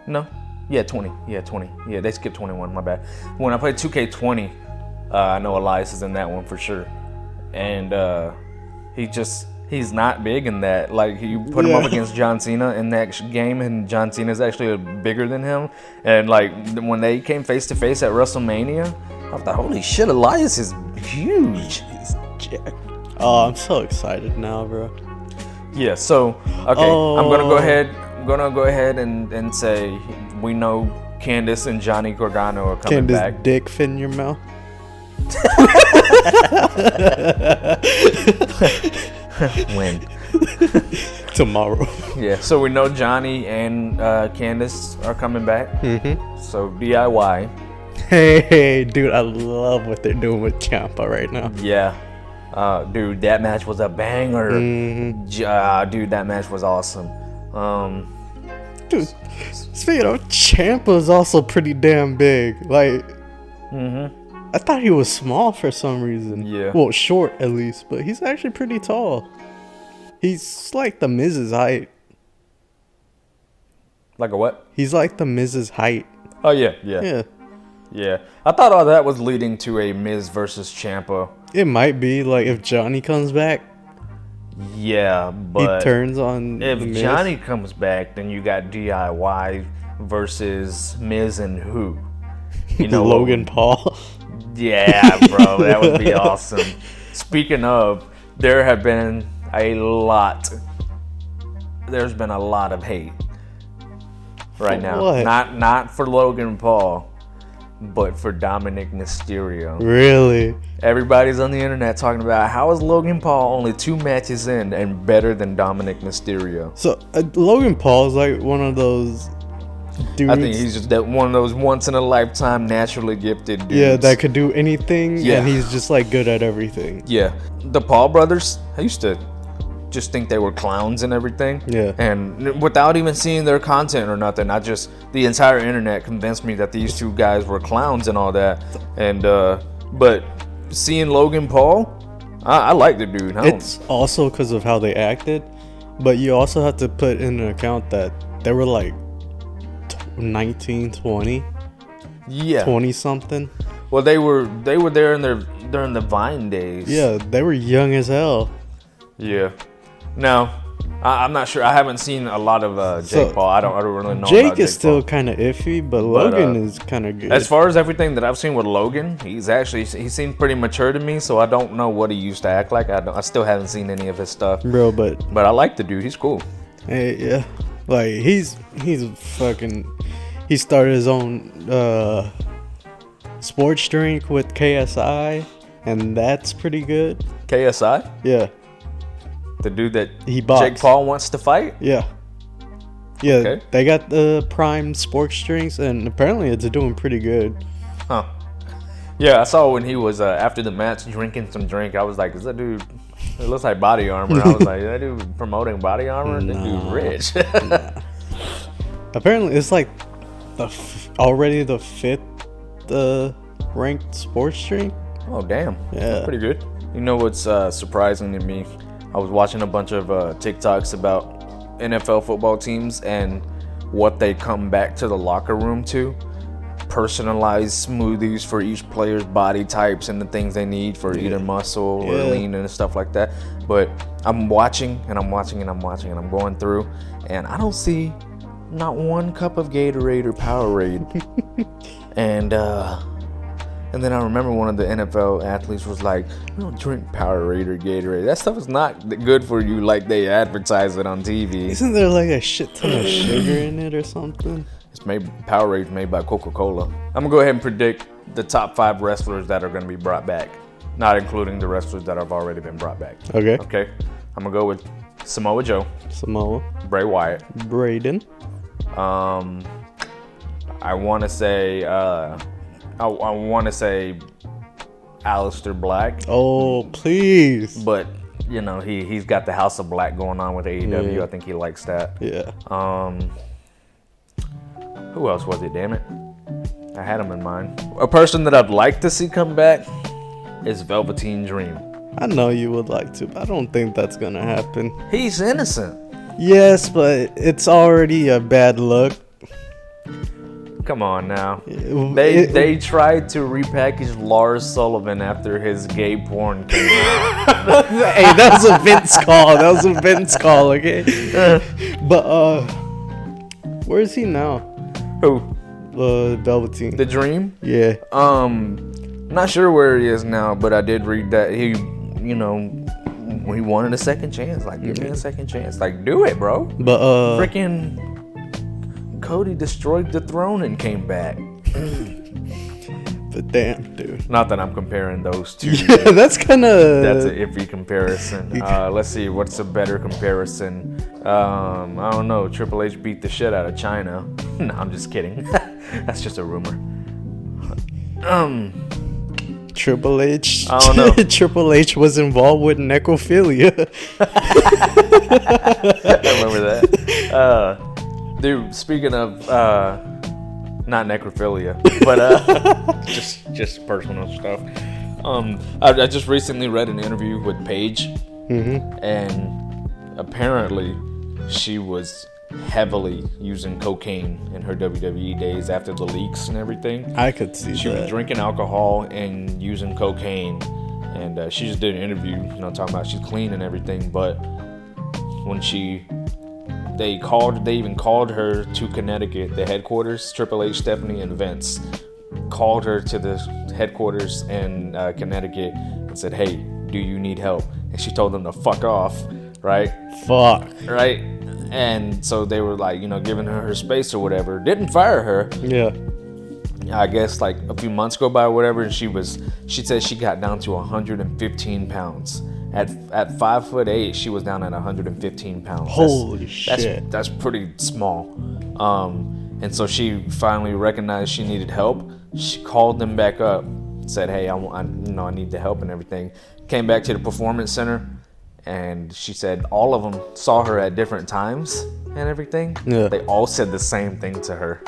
No. Yeah, 20. Yeah, 20. Yeah, they skipped 21. My bad. When I played 2K20, I know Elias is in that one for sure. And he's not big in that. Like, you put him up against John Cena in that game, and John Cena's actually bigger than him. And, like, when they came face to face at WrestleMania, I thought, holy shit, Elias is huge. He's jacked. Oh, I'm so excited now, bro. Yeah, so, okay, I'm going to go ahead and say we know Candice and Johnny Gargano are coming back. Candice dick fit in your mouth? When? Tomorrow. Yeah, so we know Johnny and Candice are coming back. Mm-hmm. So DIY. Hey, dude, I love what they're doing with Ciampa right now. Yeah. Dude, that match was a banger. Mm-hmm. Dude, that match was awesome. Dude, speaking of, Ciampa's also pretty damn big. Like, I thought he was small for some reason. Yeah. Well, short at least, but he's actually pretty tall. He's like the Miz's height. Like a what? He's like the Miz's height. Oh, yeah. Yeah. I thought all that was leading to a Miz versus Ciampa. It might be, like, if Johnny comes back, Yeah, but he turns on if the Miz. Johnny comes back, then you got DIY versus Miz and who? You know, Logan Paul. Yeah, bro, that would be awesome. Speaking of, there's been a lot of hate right now. What? Not for Logan Paul, but for Dominic Mysterio. Really? Everybody's on the internet talking about how is Logan Paul only 2 matches in and better than Dominic Mysterio. So, Logan Paul is like one of those dudes. I think he's just that one of those once in a lifetime naturally gifted dudes. Yeah, that could do anything, Yeah. and he's just like good at everything. Yeah, the Paul brothers, I used to just think they were clowns and everything. Yeah. And without even seeing their content or nothing, the entire internet convinced me that these 2 guys were clowns and all that. And but seeing Logan Paul, I like the dude. It's also because of how they acted, but you also have to put in an account that they were like 19, 20, yeah. 20 something. Well, they were there during the Vine days. Yeah, they were young as hell. Yeah. Now, I'm not sure. I haven't seen a lot of Jake So, Paul. I don't really know. Jake about is Jake still Paul. kind of iffy, but Logan is kind of good. As far as everything that I've seen with Logan, he seemed pretty mature to me. So I don't know what he used to act like. I still haven't seen any of his stuff. Bro, but I like the dude. He's cool. hey, yeah, like he's fucking. He started his own sports drink with KSI, and that's pretty good. KSI, Yeah, the dude that he boxed. Jake Paul wants to fight. Yeah. Yeah, Okay. They got the prime sports drinks, and apparently it's doing pretty good. Huh. Yeah, I saw when he was after the match drinking some drink. I was like, "Is that dude? It looks like Body Armor." I was like, "That dude promoting Body Armor? That dude rich." Apparently, it's like already the 5th ranked sports drink. Oh damn! Yeah. That's pretty good. You know what's surprising to me? I was watching a bunch of TikToks about NFL football teams and what they come back to the locker room to. Personalized smoothies for each player's body types and the things they need for either muscle or lean and stuff like that. But I'm watching and I'm going through, and I don't see not one cup of Gatorade or Powerade. And then I remember one of the NFL athletes was like, "We don't drink Powerade or Gatorade. That stuff is not good for you like they advertise it on TV." Isn't there like a shit ton of sugar in it or something? It's made Powerade made by Coca-Cola. I'm gonna go ahead and predict the top 5 wrestlers that are gonna be brought back, not including the wrestlers that have already been brought back. Okay. Okay. I'm gonna go with Samoa Joe, Samoa. Bray Wyatt. Braden. I want to say I want to say Aleister Black, Oh, please. but you know he's got the House of Black going on with AEW. Yeah. I think he likes that. Yeah. Who else was it? Damn it, I had him in mind. A person that I'd like to see come back is Velveteen Dream. I know you would like to, but I don't think that's gonna happen. He's innocent. Yes, but it's already a bad look. Come on now. It- They tried to repackage Lars Sullivan after his gay porn came out. Hey, that was a Vince call. That was a Vince call, okay? But where is he now? Who? Velveteen. The Dream? Yeah. Not sure where he is now, but I did read that he, you know, he wanted a second chance. Like, give me a second chance. Like, do it, bro. But Freaking Cody destroyed the throne and came back. but damn, dude. Not that I'm comparing those two. Yeah, that's kind of. That's an iffy comparison. Let's see, what's a better comparison? I don't know. Triple H beat the shit out of China. No, I'm just kidding. That's just a rumor. Triple H. I don't know. Triple H was involved with necrophilia. I remember that. Dude, speaking of not necrophilia, but just personal stuff. I just recently read an interview with Paige, and apparently she was heavily using cocaine in her WWE days after the leaks and everything. I could see She that. was drinking alcohol and using cocaine, and she just did an interview, you know, talking about she's clean and everything. But when they even called her to Connecticut, the headquarters. Triple H, Stephanie, and Vince called her to the headquarters in Connecticut and said, "Hey, do you need help?" And she told them to fuck off, right? Fuck. Right? And so they were like, you know, giving her space or whatever. Didn't fire her. Yeah. I guess like a few months go by or whatever, and she said she got down to 115 pounds. At 5'8", she was down at 115 pounds. Holy shit. That's pretty small. And so she finally recognized she needed help. She called them back up, said, "Hey, I need the help and everything." Came back to the performance center, and she said all of them saw her at different times and everything. Yeah. They all said the same thing to her.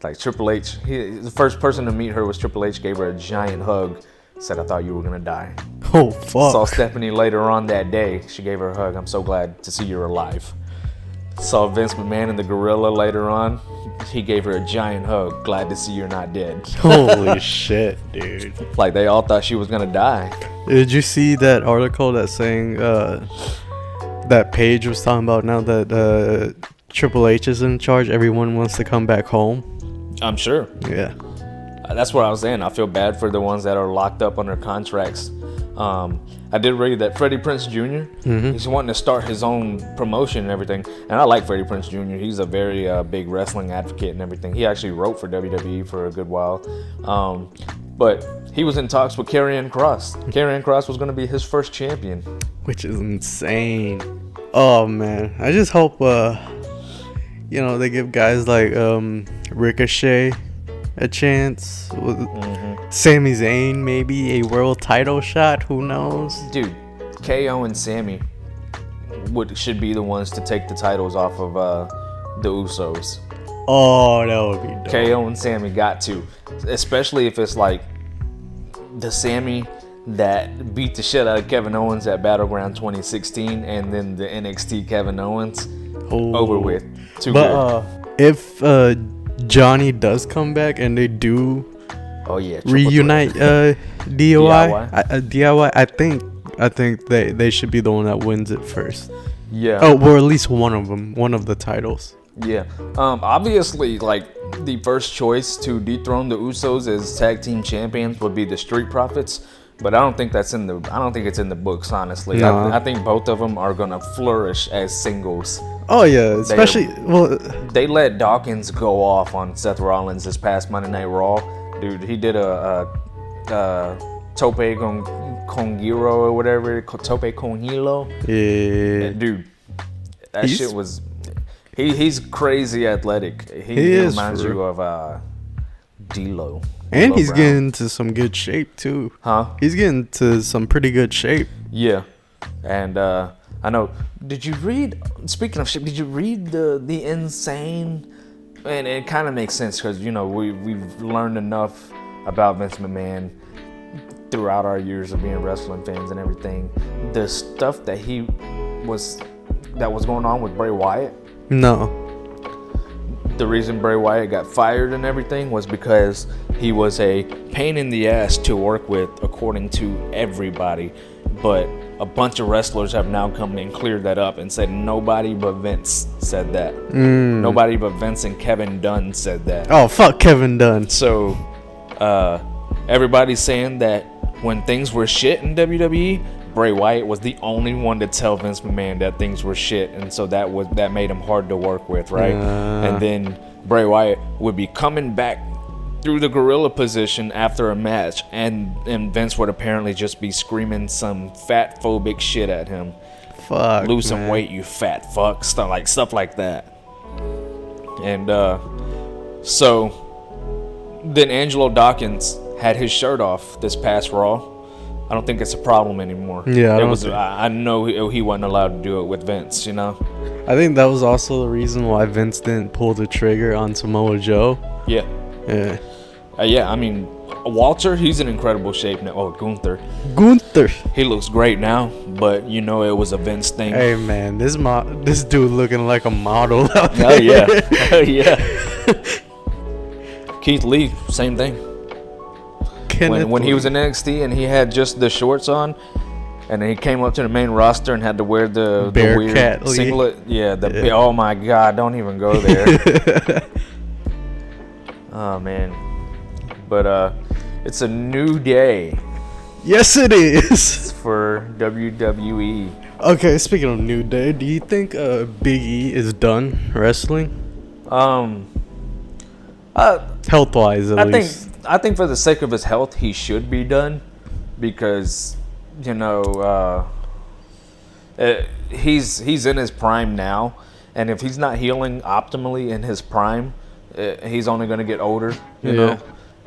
Like Triple H, the first person to meet her was Triple H. Gave her a giant hug. Said, "I thought you were gonna die." Oh fuck. Saw Stephanie later on that day. She gave her a hug. "I'm so glad to see you're alive." Saw Vince McMahon and the Gorilla later on. He gave her a giant hug. "Glad to see you're not dead." Holy shit, dude. Like they all thought she was gonna die. Did you see that article that's saying that Paige was talking about now that Triple H is in charge? Everyone wants to come back home. I'm sure. Yeah. That's what I was saying. I feel bad for the ones that are locked up under contracts. I did read that Freddie Prinze Jr. He's wanting to start his own promotion and everything. And I like Freddie Prinze Jr. He's a very big wrestling advocate and everything. He actually wrote for WWE for a good while. But he was in talks with Karrion Kross. Karrion Kross was going to be his first champion. Which is insane. Oh man. I just hope they give guys like Ricochet a chance. Sami Zayn maybe a world title shot. Who knows? Dude, KO and Sammy should be the ones to take the titles off of the Usos. Oh, that would be dope. KO and Sammy got to, especially if it's like the Sammy that beat the shit out of Kevin Owens at Battleground 2016, and then the NXT Kevin Owens over with. Too but good. If Johnny does come back and they do reunite DIY, I think they should be the one that wins it first. Yeah. Oh, or at least one of the titles. Yeah. Obviously, like the first choice to dethrone the Usos as tag team champions would be the Street Profits, but I don't think it's in the books, honestly. No. I think both of them are gonna flourish as singles. Oh yeah, especially they let Dawkins go off on Seth Rollins this past Monday Night Raw. Dude, he did a tope con Kongiro or whatever, Tope Kongilo. Yeah. Dude, that He's- shit was. He's crazy athletic. He is, reminds for you of D'Lo. And D'Lo he's Brown. getting into some good shape too. Huh? He's getting to some pretty good shape. Yeah, and I know. Did you read? Speaking of shit, did you read the Insane? And it kind of makes sense because we've learned enough about Vince McMahon throughout our years of being wrestling fans and everything. The stuff that was going on with Bray Wyatt. No. The reason Bray Wyatt got fired and everything was because he was a pain in the ass to work with, according to everybody. But a bunch of wrestlers have now come and cleared that up and said nobody but Vince said that. Nobody but Vince and Kevin Dunn said that. Oh, fuck Kevin Dunn. So everybody's saying that when things were shit in WWE, Bray Wyatt was the only one to tell Vince McMahon that things were shit, and so that made him hard to work with, right? And then Bray Wyatt would be coming back through the gorilla position after a match, and Vince would apparently just be screaming some fat phobic shit at him. Fuck. Lose some man. weight, you fat fuck. Stuff like that. And so then Angelo Dawkins had his shirt off this past Raw. I don't think it's a problem anymore. Yeah, I know he wasn't allowed to do it with Vince, you know? I think that was also the reason why Vince didn't pull the trigger on Samoa Joe. Yeah. Yeah. Yeah, I mean, Walter, he's in incredible shape now. Oh, Gunther. He looks great now, but it was a Vince thing. Hey man, this dude looking like a model out Oh, there. yeah. Oh, yeah. Keith Lee, same thing. When he was in NXT and he had just the shorts on, and then he came up to the main roster and had to wear the weird Bearcat Lee. singlet. Yeah, oh my God, don't even go there. Oh man, but it's a new day Yes, it is. for WWE. Okay, speaking of New Day, do you think Big E is done wrestling? Health wise, at least. I think for the sake of his health, he should be done, because he's in his prime now, and if he's not healing optimally in his prime, he's only going to get older. You know,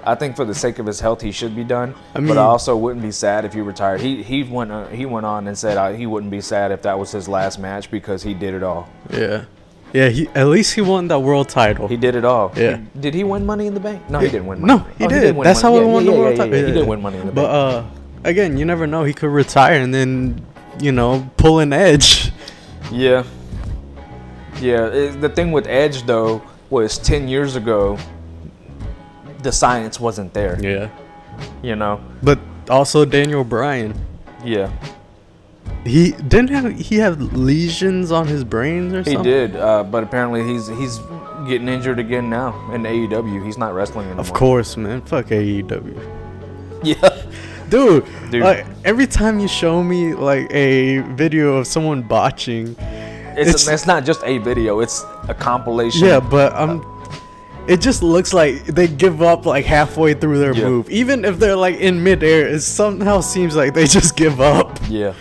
I think for the sake of his health, he should be done. But I also wouldn't be sad if he retired. He went on and said he wouldn't be sad if that was his last match, because he did it all. Yeah. Yeah, at least he won that world title. He did it all. Yeah. Did he win Money in the Bank? No, he didn't win Money. No, he did. That's how he won the world title. He did win Money in the Bank. But again, you never know. He could retire and then, pull an Edge. Yeah. Yeah. The thing with Edge, though, was 10 years ago, the science wasn't there. Yeah. But also Daniel Bryan. Yeah. He have lesions on his brains or something? He did, but apparently he's getting injured again now in AEW. He's not wrestling anymore. Of course, man. Fuck AEW. Yeah. Dude. Like, every time you show me like a video of someone botching, It's not just a video, it's a compilation. Yeah, but it just looks like they give up like halfway through their move. Even if they're like in midair, it somehow seems like they just give up. Yeah.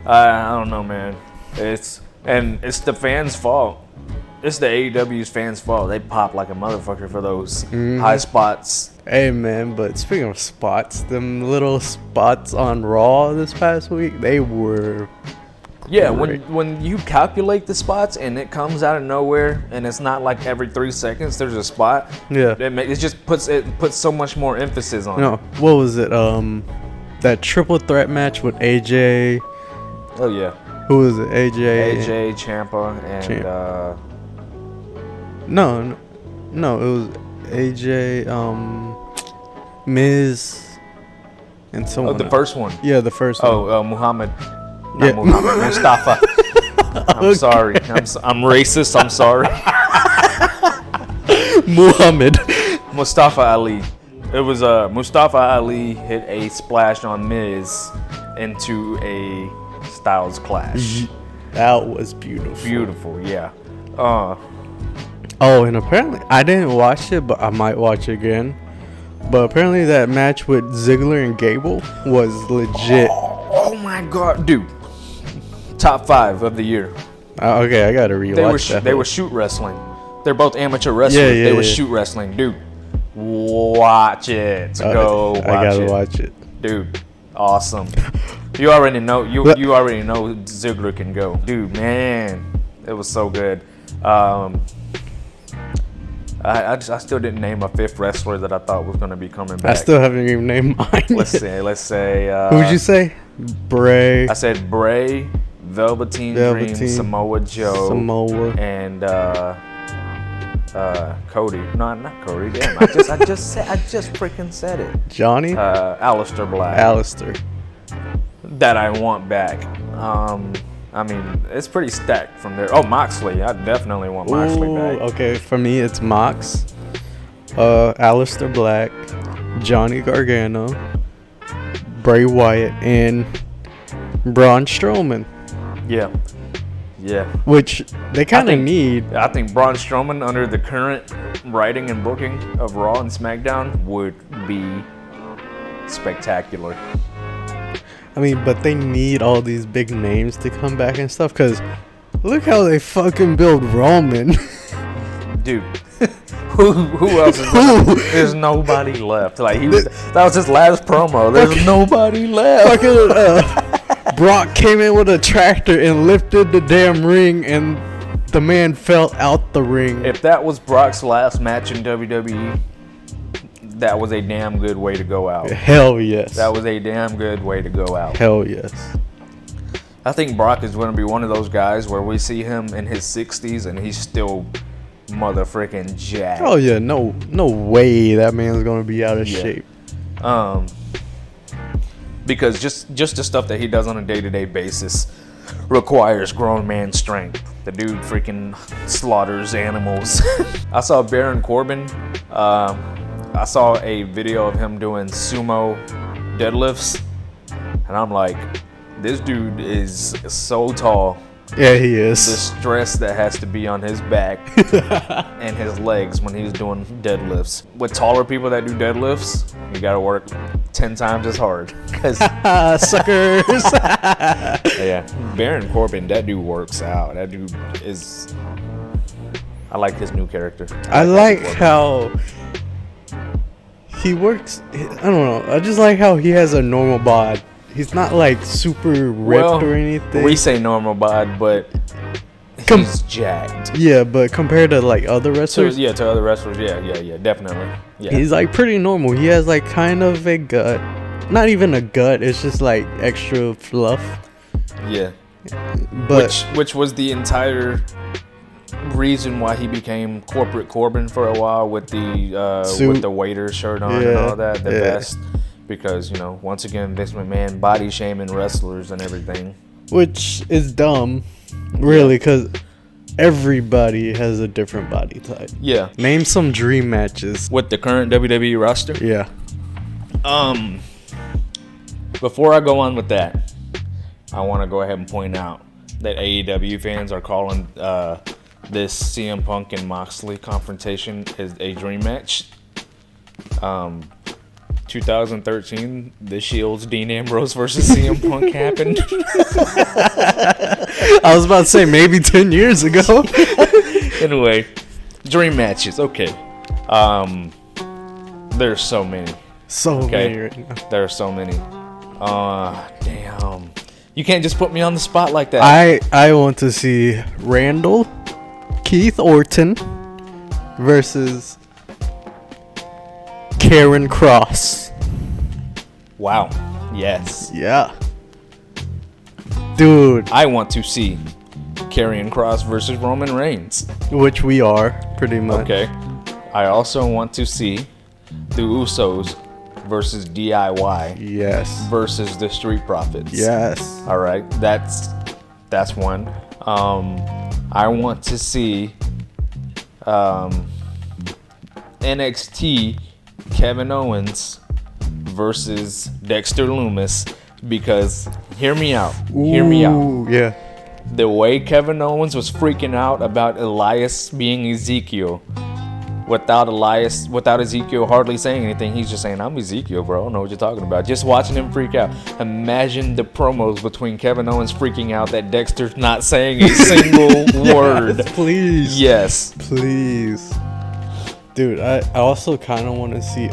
I don't know, man. It's the fans' fault. It's the AEW's fans' fault. They pop like a motherfucker for those high spots. Hey, man, but speaking of spots, them little spots on Raw this past week, they were Yeah, great. when you calculate the spots and it comes out of nowhere, and it's not like every 3 seconds there's a spot. Yeah. It just puts so much more emphasis on No, it. what was it? That triple threat match with AJ. Oh yeah. Who was it? AJ, Ciampa, and No, it was AJ, Miz, and someone. the first one. Yeah, the first one. Oh, Muhammad. Yeah. Not Muhammad. Mustafa. I'm sorry. I'm racist. I'm sorry. Muhammad. Mustafa Ali. It was Mustafa Ali hit a splash on Miz into a Styles clash. That was beautiful. Beautiful, yeah. Oh, and apparently I didn't watch it, but I might watch it again. But apparently that match with Ziggler and Gable was legit. Oh my god, dude! Top 5 of the year. Okay, I gotta rewatch that. They were shoot wrestling. They're both amateur wrestlers. Yeah, they were shoot wrestling, dude. Watch it. Go watch it. I gotta watch it, dude. Awesome. You already know. You already know Ziggler can go, dude. Man, it was so good. I still didn't name a 5th wrestler that I thought was gonna be coming back. I still haven't even named mine. Let's say. Who'd you say? Bray. I said Bray, Velveteen Dream, Samoa Joe, and Cody. No, not Cody. Damn, I just freaking said it. Johnny. Aleister Black. Aleister. That I want back. I mean, it's pretty stacked from there. Oh, Moxley. I definitely want Moxley back. Okay, for me, it's Mox, Aleister Black, Johnny Gargano, Bray Wyatt, and Braun Strowman. Yeah. Which they kind of need. I think Braun Strowman, under the current writing and booking of Raw and SmackDown, would be spectacular. I mean, but they need all these big names to come back and stuff, because look how they fucking build Roman. Dude, who else is left? There's nobody left. Like, that was his last promo. There's nobody left. Fucking Brock came in with a tractor and lifted the damn ring, and the man fell out the ring. If that was Brock's last match in WWE, that was a damn good way to go out. Hell yes. That was a damn good way to go out. Hell yes. I think Brock is going to be one of those guys where we see him in his 60s and he's still motherfucking jacked. Oh yeah, no way that man's going to be out of shape. Because just the stuff that he does on a day-to-day basis requires grown man strength. The dude freaking slaughters animals. I saw Baron Corbin. I saw a video of him doing sumo deadlifts, and I'm like, this dude is so tall. Yeah, he is. The stress that has to be on his back and his legs when he's doing deadlifts. With taller people that do deadlifts, you gotta work 10 times as hard. Suckers. Yeah, Baron Corbin, that dude works out. That dude is. I like his new character. I like how he works. I don't know. I just like how he has a normal bod. He's not like super ripped or anything. We say normal bod, but he's jacked. Yeah, but compared to like other wrestlers. To other wrestlers, yeah, definitely. Yeah. He's like pretty normal. He has like kind of a gut. Not even a gut. It's just like extra fluff. Yeah. But which was the entire reason why he became Corporate Corbin for a while with the waiter shirt on and all that, the vest. Because, once again, Vince McMahon body shaming wrestlers and everything. Which is dumb, really, because everybody has a different body type. Yeah. Name some dream matches. With the current WWE roster? Yeah. Before I go on with that, I want to go ahead and point out that AEW fans are calling this CM Punk and Moxley confrontation is a dream match. 2013, The Shield's Dean Ambrose versus CM Punk happened. I was about to say maybe 10 years ago. Anyway, dream matches. Okay. There's so many. Many right now. There are so many. Damn. You can't just put me on the spot like that. I want to see Randall, Keith Orton versus Karen Cross. Wow. Yes. Yeah. Dude. I want to see Karrion Kross versus Roman Reigns. Which we are, pretty much. Okay. I also want to see the Usos versus DIY. Yes. Versus the Street Profits. Yes. All right. That's one. I want to see NXT Kevin Owens versus Dexter Lumis, because hear me out. Yeah. The way Kevin Owens was freaking out about Elias being Ezekiel without Elias, without Ezekiel hardly saying anything. He's just saying, I'm Ezekiel, bro. I don't know what you're talking about. Just watching him freak out. Imagine the promos between Kevin Owens freaking out that Dexter's not saying a single word. Please. Yes. Please. Dude, I also kind of want to see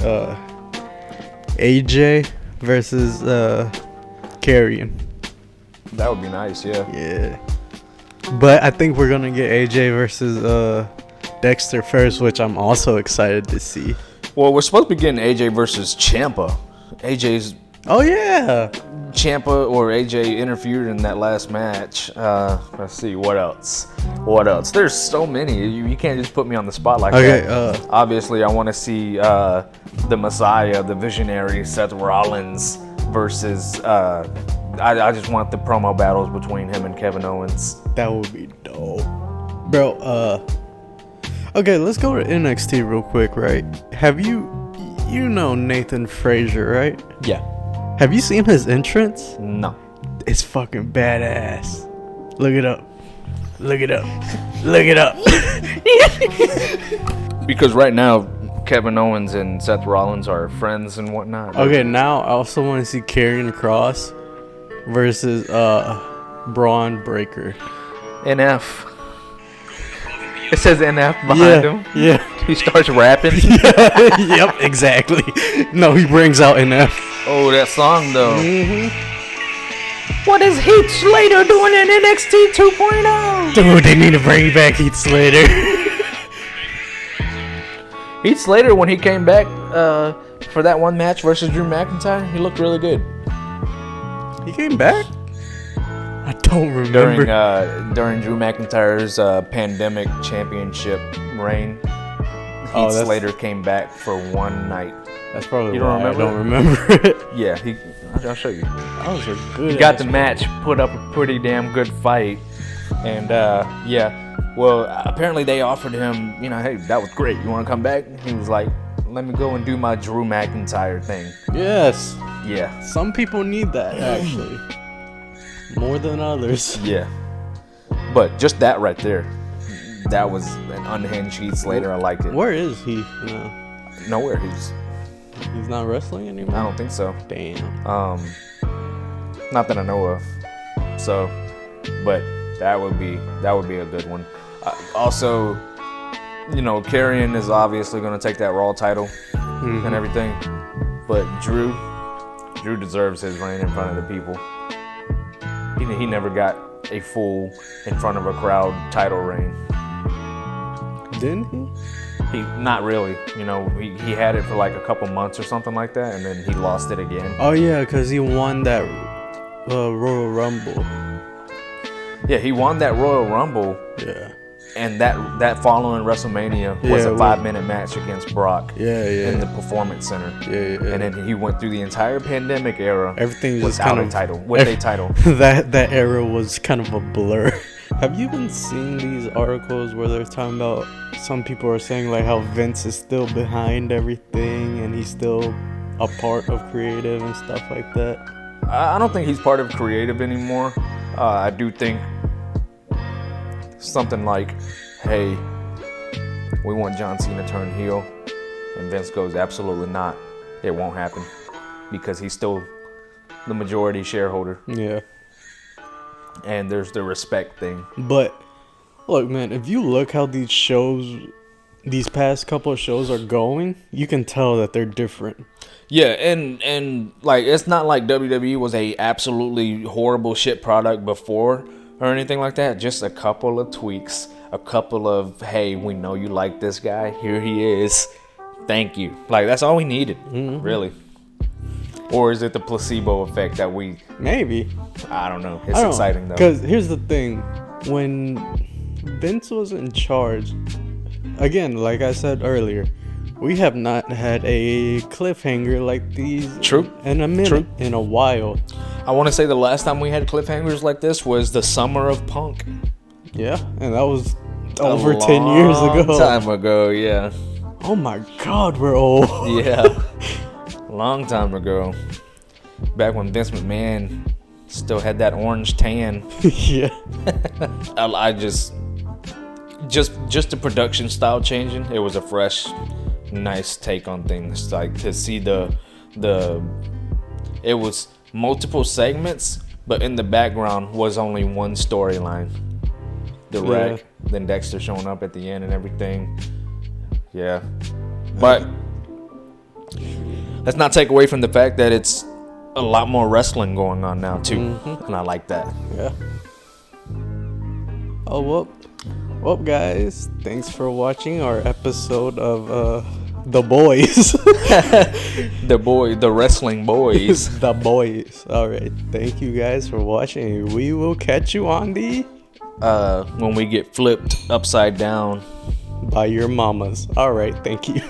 AJ versus Karrion. That would be nice, yeah. Yeah. But I think we're going to get AJ versus Dexter first, which I'm also excited to see. Well, we're supposed to be getting AJ versus Ciampa. AJ's Oh, yeah. Ciampa or AJ interfered in that last match. Let's see, what else? There's so many. You can't just put me on the spot like that. Obviously, I want to see the Messiah, the visionary, Seth Rollins versus... I just want the promo battles between him and Kevin Owens. That would be dope. Bro, okay, let's go to NXT real quick, right? Have you know Nathan Frazier, right? Yeah. Have you seen his entrance? No. It's fucking badass. Look it up. Look it up. Look it up. Because right now, Kevin Owens and Seth Rollins are friends and whatnot. Okay, now I also want to see Karrion Kross versus Braun Breaker. NF. It says NF behind him. Yeah. He starts rapping. Yep, exactly. No, he brings out NF. Oh, that song though. Mm-hmm. What is Heath Slater doing in NXT 2.0? Dude, they need to bring back Heath Slater. Heath Slater, when he came back for that one match versus Drew McIntyre, he looked really good. He came back? I don't remember. During Drew McIntyre's pandemic championship reign, Heath Slater came back for one night. That's probably you why don't remember? I don't remember it. Yeah, I'll show you. That was a good. He got the match, put up a pretty damn good fight, and well, apparently they offered him, hey, that was great. You want to come back? He was like, let me go and do my Drew McIntyre thing. Yes. Yeah. Some people need that actually, more than others. Yeah. But just that right there, that was an unhinged Heath Slater. I liked it. Where is he now? Nowhere. He's not wrestling anymore? I don't think so. Damn. Not that I know of. So, but that would be a good one. Also, Karrion is obviously going to take that Raw title and everything. But Drew deserves his reign in front of the people. He never got a full in front of a crowd title reign. Didn't he? Not really. He had it for like a couple months or something like that, and then he lost it again. Oh yeah, because he won that Royal Rumble. Yeah, he won that Royal Rumble. Yeah. And that following WrestleMania was a 5-minute match against Brock. In the Performance Center. Yeah. And then he went through the entire pandemic era. Everything was without a title. With a title. That era was kind of a blur. Have you been seeing these articles where they're talking about, some people are saying like how Vince is still behind everything and he's still a part of creative and stuff like that? I don't think he's part of creative anymore. I do think something like, hey, we want John Cena to turn heel, and Vince goes, absolutely not. It won't happen because he's still the majority shareholder. Yeah. And there's the respect thing. But look, man, if you look how these past couple of shows are going, you can tell that they're different. Yeah, and like it's not like WWE was a absolutely horrible shit product before or anything like that. Just a couple of tweaks, a couple of, hey, we know you like this guy. Here he is. Thank you. Like that's all we needed, really. Or is it the placebo effect that we... Maybe. I don't know. It's exciting, though. Because here's the thing. When Vince was in charge, again, like I said earlier, we have not had a cliffhanger like these in a minute, in a while. I want to say the last time we had cliffhangers like this was the summer of Punk. Yeah, and that was over 10 years ago. Long time ago, yeah. Oh my God, we're old. Yeah. Long time ago, back when Vince McMahon still had that orange tan. Yeah. just the production style changing. It was a fresh, nice take on things. Like to see it was multiple segments, but in the background was only one storyline. The wreck, then Dexter showing up at the end and everything. Yeah, but let's not take away from the fact that it's a lot more wrestling going on now too, and I like that. Yeah. Oh, well, guys, thanks for watching our episode of The Boys. The wrestling boys. The Boys. All right, thank you guys for watching. We will catch you on the when we get flipped upside down by your mamas. All right, thank you.